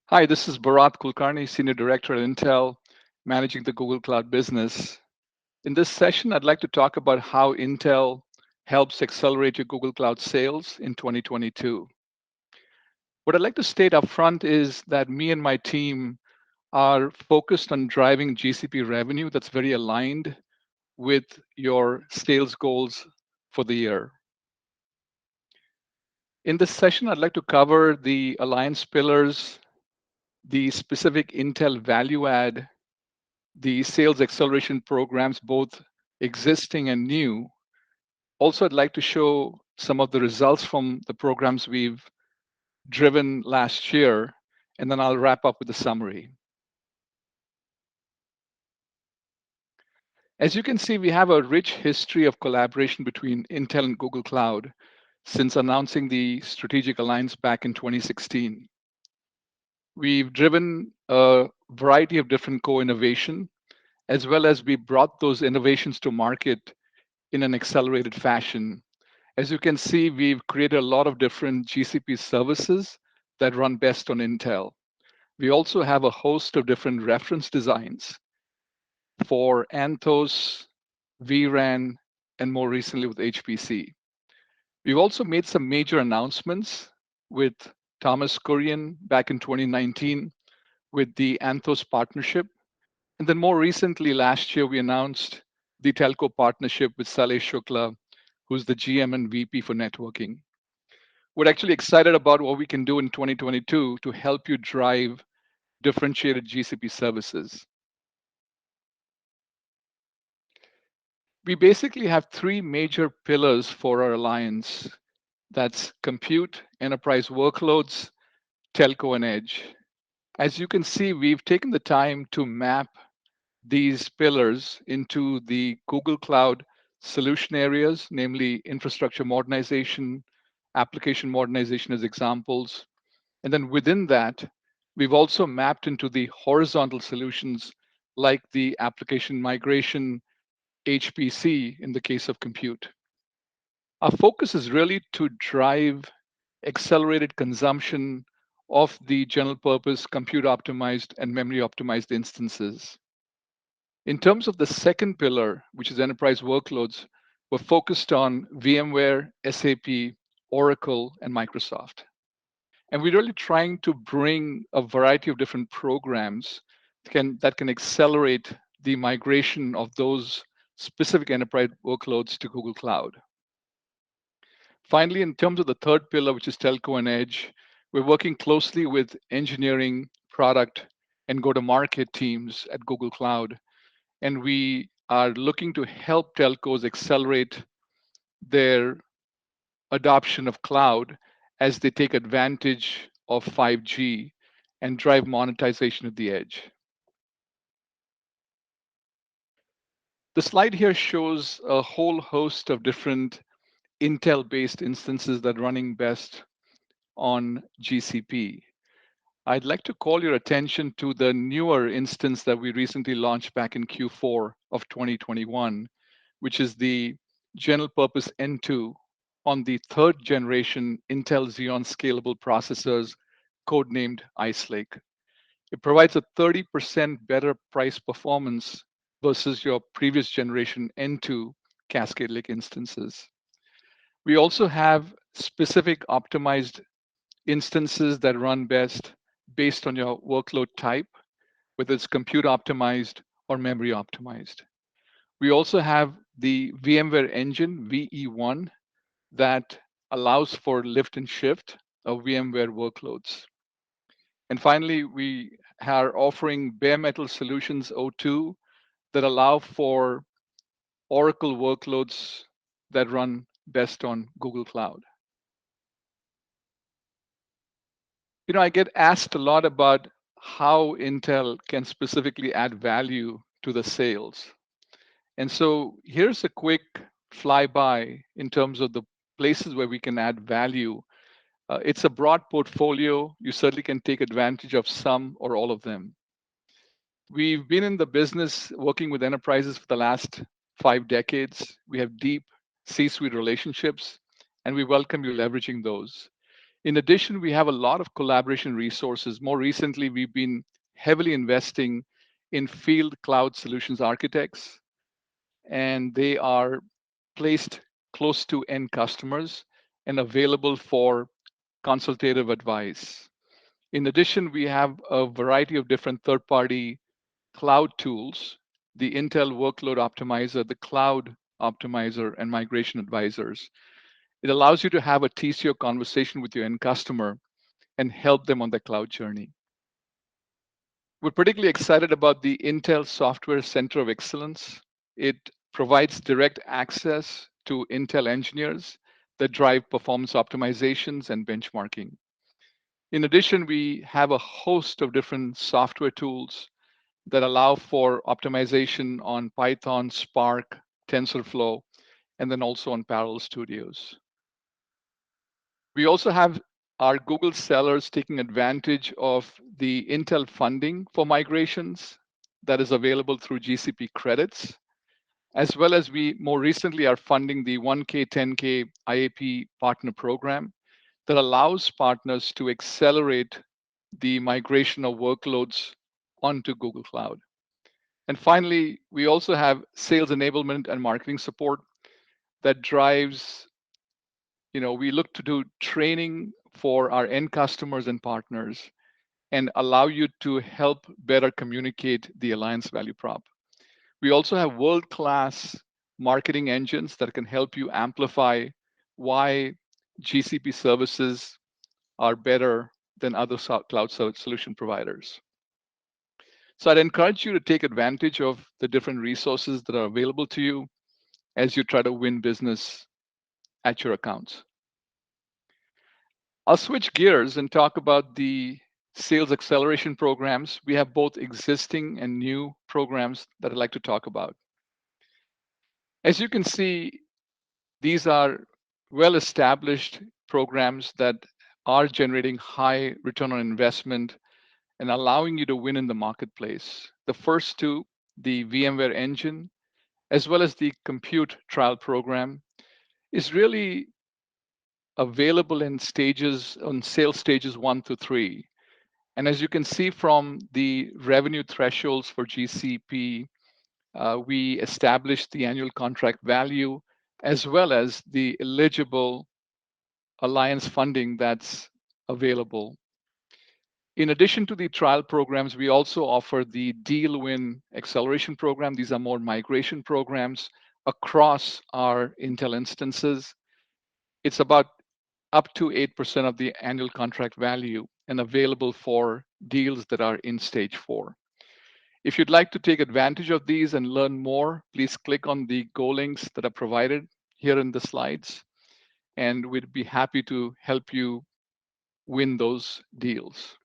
Hi, this is Bharat Kulkarni, Senior Director at Intel, managing the Google Cloud business. In this session, I'd like to talk about how Intel helps accelerate your Google Cloud sales in 2022. What I'd like to state up front is that me and my team are focused on driving GCP revenue that's very aligned with your sales goals for the year. In this session, I'd like to cover the alliance pillars, the specific Intel value add, the sales acceleration programs, both existing and new. Also, I'd like to show some of the results from the programs we've driven last year, and then I'll wrap up with a summary. As you can see, we have a rich history of collaboration between Intel and Google Cloud since announcing the strategic alliance back in 2016. We've driven a variety of different co-innovation, as well as we brought those innovations to market in an accelerated fashion. As you can see, we've created a lot of different GCP services that run best on Intel. We also have a host of different reference designs for Anthos, vRAN, and more recently with HPC. We've also made some major announcements with Thomas Kurian back in 2019 with the Anthos partnership. And then more recently, last year, we announced the telco partnership with Saleh Shukla, who's the GM and VP for networking. We're actually excited about what we can do in 2022 to help you drive differentiated GCP services. We basically have three major pillars for our alliance. That's compute, enterprise workloads, telco, and edge. As you can see, we've taken the time to map these pillars into the Google Cloud solution areas, namely infrastructure modernization, application modernization as examples. And then within that, we've also mapped into the horizontal solutions like the application migration, HPC in the case of compute. Our focus is really to drive accelerated consumption of the general purpose compute optimized and memory optimized instances. In terms of the second pillar, which is enterprise workloads, we're focused on VMware, SAP, Oracle, and Microsoft. And we're really trying to bring a variety of different programs that can accelerate the migration of those specific enterprise workloads to Google Cloud. Finally, in terms of the third pillar, which is telco and edge, we're working closely with engineering, product, and go-to-market teams at Google Cloud. And we are looking to help telcos accelerate their adoption of cloud as they take advantage of 5G and drive monetization at the edge. The slide here shows a whole host of different Intel-based instances that are running best on GCP. I'd like to call your attention to the newer instance that we recently launched back in Q4 of 2021, which is the general purpose N2 on the third generation Intel Xeon scalable processors, codenamed Ice Lake. It provides a 30% better price performance versus your previous generation N2 Cascade Lake instances. We also have specific optimized instances that run best based on your workload type, whether it's compute optimized or memory optimized. We also have the VMware engine, VE1, that allows for lift and shift of VMware workloads. And finally, we are offering bare metal solutions O2 that allow for Oracle workloads that run best on Google Cloud. I get asked a lot about how Intel can specifically add value to the sales. And so here's a quick flyby in terms of the places where we can add value. It's a broad portfolio. You certainly can take advantage of some or all of them. We've been in the business working with enterprises for the last 5 decades. We have deep C-suite relationships, and we welcome you leveraging those. In addition, we have a lot of collaboration resources. More recently, we've been heavily investing in field cloud solutions architects, and they are placed close to end customers and available for consultative advice. In addition, we have a variety of different third party cloud tools, the Intel Workload Optimizer, the Cloud Optimizer, and Migration Advisors. It allows you to have a TCO conversation with your end customer and help them on the cloud journey. We're particularly excited about the Intel Software Center of Excellence. It provides direct access to Intel engineers that drive performance optimizations and benchmarking. In addition, we have a host of different software tools that allow for optimization on Python, Spark, TensorFlow, and then also on Parallel Studios. We also have our Google sellers taking advantage of the Intel funding for migrations that is available through GCP credits, as well as we more recently are funding the 1K, 10K IAP partner program that allows partners to accelerate the migration of workloads onto Google Cloud. And finally, we also have sales enablement and marketing support that drives, we look to do training for our end customers and partners and allow you to help better communicate the alliance value prop. We also have world-class marketing engines that can help you amplify why GCP services are better than other cloud solution providers. So I'd encourage you to take advantage of the different resources that are available to you as you try to win business at your accounts. I'll switch gears and talk about the sales acceleration programs. We have both existing and new programs that I'd like to talk about. As you can see, these are well-established programs that are generating high return on investment and allowing you to win in the marketplace. The first two, the VMware Engine, as well as the Compute Trial Program, is really available in stages, on sales stages 1 to 3. And as you can see from the revenue thresholds for GCP, we established the annual contract value as well as the eligible alliance funding that's available. In addition to the trial programs, we also offer the deal win acceleration program. These are more migration programs across our Intel instances. It's about up to 8% of the annual contract value and available for deals that are in stage 4. If you'd like to take advantage of these and learn more, please click on the Go links that are provided here in the slides, and we'd be happy to help you win those deals.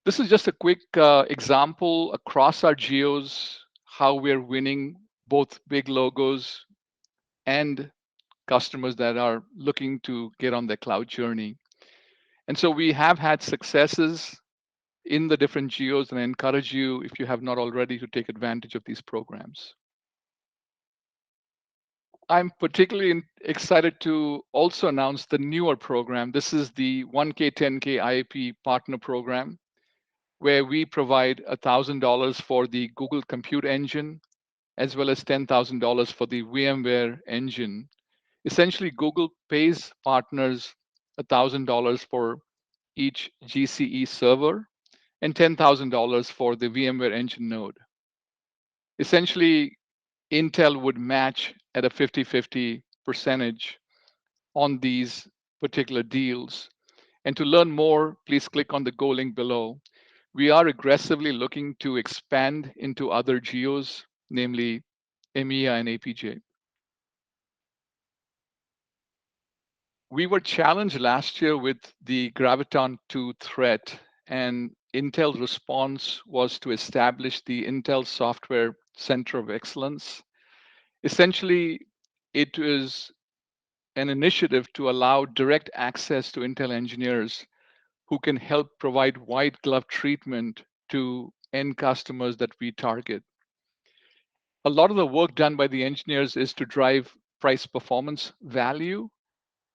This is just a quick example across our geos, how we're winning both big logos and customers that are looking to get on their cloud journey. And so we have had successes in the different geos, and I encourage you, if you have not already, to take advantage of these programs. I'm particularly excited to also announce the newer program. This is the 1K, 10K IAP partner program, where we provide $1,000 for the Google Compute Engine, as well as $10,000 for the VMware Engine. Essentially, Google pays partners $1,000 for each GCE server and $10,000 for the VMware Engine node. Essentially, Intel would match at a 50-50 percentage on these particular deals. And to learn more, please click on the Go link below. We are aggressively looking to expand into other geos, namely EMEA and APJ. We were challenged last year with the Graviton 2 threat, and Intel's response was to establish the Intel Software Center of Excellence. Essentially, it is an initiative to allow direct access to Intel engineers who can help provide white glove treatment to end customers that we target. A lot of the work done by the engineers is to drive price performance value,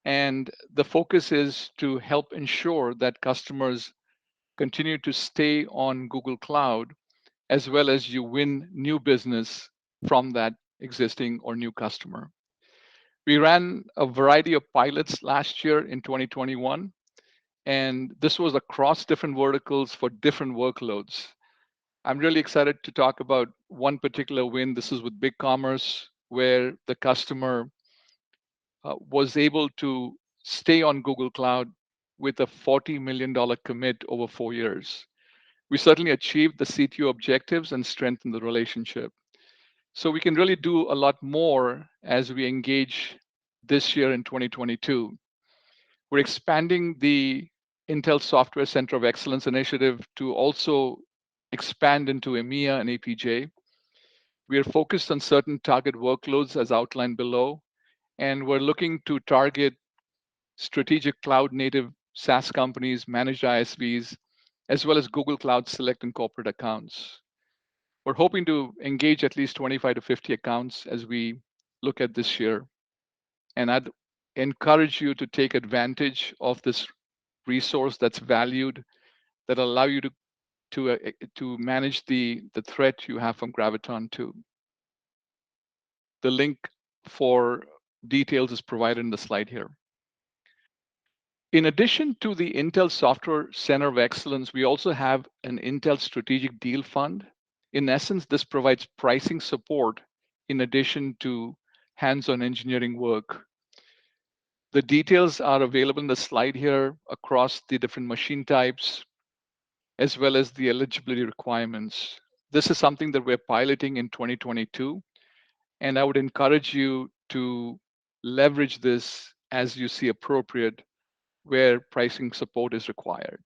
And the focus is to help ensure that customers continue to stay on Google Cloud, as well as you win new business from that existing or new customer. We ran a variety of pilots last year in 2021, and this was across different verticals for different workloads. I'm really excited to talk about one particular win. This is with BigCommerce, where the customer was able to stay on Google Cloud with a $40 million commit over 4 years. We certainly achieved the CTO objectives and strengthened the relationship. So we can really do a lot more as we engage this year in 2022. We're expanding the Intel Software Center of Excellence initiative to also expand into EMEA and APJ. We are focused on certain target workloads as outlined below, and we're looking to target strategic cloud native SaaS companies, managed ISVs, as well as Google Cloud Select and corporate accounts. We're hoping to engage at least 25 to 50 accounts as we look at this year. And I'd encourage you to take advantage of this resource that's valued, that allow you to manage the threat you have from Graviton 2. The link for details is provided in the slide here. In addition to the Intel Software Center of Excellence, we also have an Intel Strategic Deal Fund. In essence, this provides pricing support in addition to hands-on engineering work. The details are available in the slide here across the different machine types, as well as the eligibility requirements. This is something that we're piloting in 2022, and I would encourage you to leverage this as you see appropriate where pricing support is required.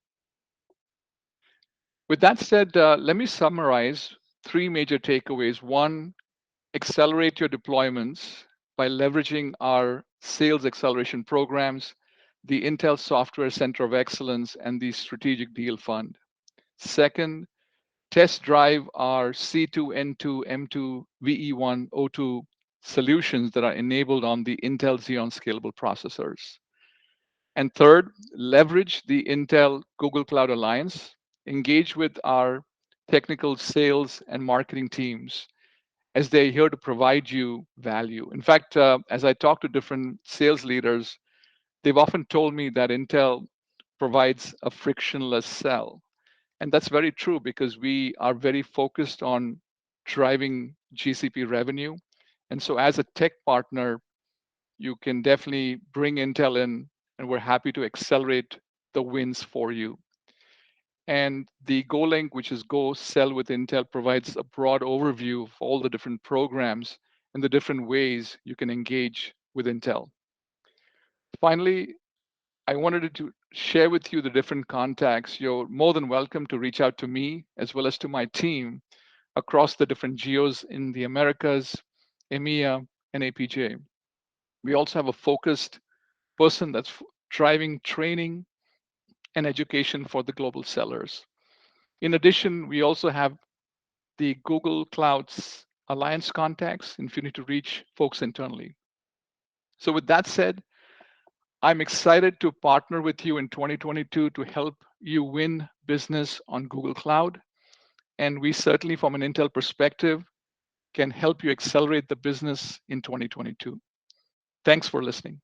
With that said, let me summarize three major takeaways. One, accelerate your deployments by leveraging our sales acceleration programs, the Intel Software Center of Excellence, and the Strategic Deal Fund. Second, test drive our C2, N2, M2, VE1, O2 solutions that are enabled on the Intel Xeon Scalable processors. And third, leverage the Intel Google Cloud Alliance, engage with our technical sales and marketing teams as they're here to provide you value. In fact, as I talk to different sales leaders, they've often told me that Intel provides a frictionless sell. And that's very true because we are very focused on driving GCP revenue. And so as a tech partner, you can definitely bring Intel in, and we're happy to accelerate the wins for you. And the Go link, which is Go Sell with Intel, provides a broad overview of all the different programs and the different ways you can engage with Intel. Finally, I wanted to share with you the different contacts. You're more than welcome to reach out to me as well as to my team across the different geos in the Americas, EMEA, and APJ. We also have a focused person that's driving training and education for the global sellers. In addition, we also have the Google Cloud's Alliance contacts if you need to reach folks internally. So with that said, I'm excited to partner with you in 2022 to help you win business on Google Cloud. And we certainly, from an Intel perspective, can help you accelerate the business in 2022. Thanks for listening.